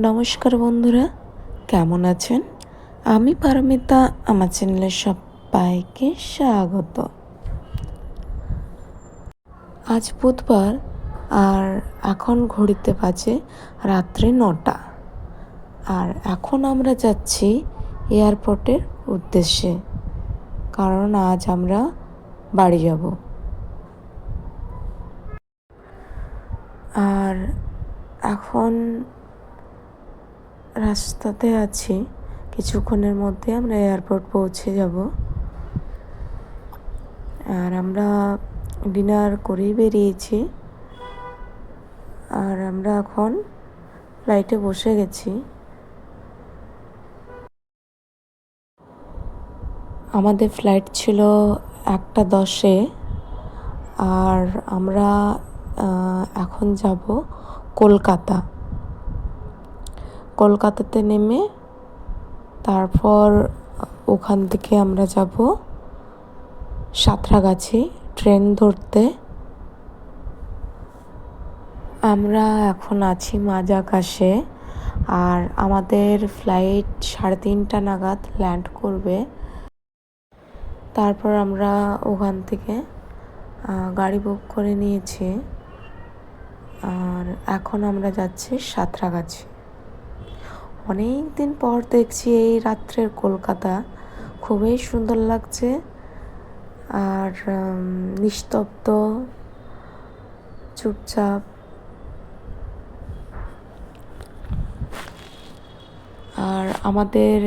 নমস্কার বন্ধুরা, কেমন আছেন? আমি পারমিতা, আমার চ্যানেলে সবাইকে স্বাগত। আজ বুধবার আর এখন ঘড়িতে বাজে রাত্রি 9টা। আর এখন আমরা যাচ্ছি এয়ারপোর্টের উদ্দেশ্যে, কারণ আজ আমরা বাড়ি যাব। আর এখন রাস্তাতে আছি, কিছুক্ষণের মধ্যে আমরা এয়ারপোর্ট পৌঁছে যাব। আর আমরা ডিনার করেই বেরিয়েছি, আর আমরা এখন ফ্লাইটে বসে গেছি। আমাদের ফ্লাইট ছিল 1:10-এ, আর আমরা এখন যাব কলকাতাতে নেমে তারপর ওখান থেকে আমরা যাব সাঁতরাগাছি ট্রেন ধরতে। আমরা এখন আছি মাঝ আকাশে, আর আমাদের ফ্লাইট 3:30 নাগাদ ল্যান্ড করবে। তারপর আমরা ওখান থেকে গাড়ি বুক করে নিয়েছি, আর এখন আমরা যাচ্ছি সাঁতরাগাছি। অনেক দিন পর দেখছি এই রাত্রের কলকাতা, খুবই সুন্দর লাগছে। আর নিস্তব্ধ, চুপচাপ। আর আমাদের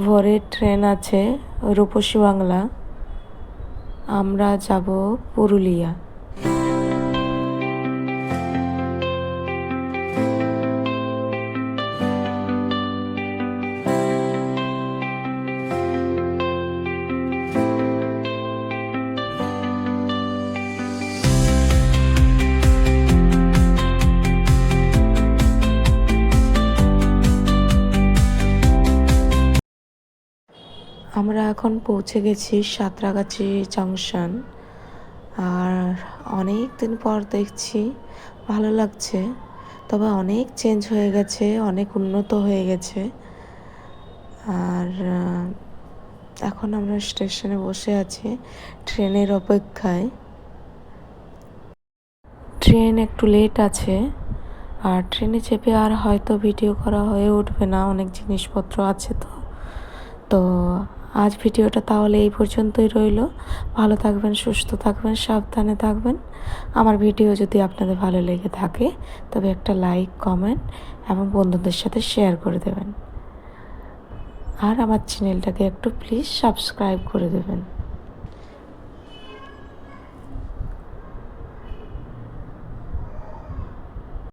ভোরের ট্রেন আছে রূপসী বাংলা, আমরা যাব পুরুলিয়া। আমরা এখন পৌঁছে গেছি সাঁতরাগাছি জাংশন, আর অনেক দিন পর দেখছি, ভালো লাগছে। তবে অনেক চেঞ্জ হয়ে গেছে, অনেক উন্নত হয়ে গেছে। আর এখন আমরা স্টেশনে বসে আছি ট্রেনের অপেক্ষায়। ট্রেন একটু লেট আছে, আর ট্রেনে চেপে আর হয়তো ভিডিও করা হয়ে উঠবে না, অনেক জিনিসপত্র আছে। তো আজ ভিডিওটা তাহলে এই পর্যন্তই রইল। ভালো থাকবেন, সুস্থ থাকবেন, সাবধানে থাকবেন। আমার ভিডিও যদি আপনাদের ভালো লেগে থাকে তবে একটা লাইক, কমেন্ট এবং বন্ধুদের সাথে শেয়ার করে দেবেন। আর আমার চ্যানেলটাকে একটু প্লিজ সাবস্ক্রাইব করে দেবেন।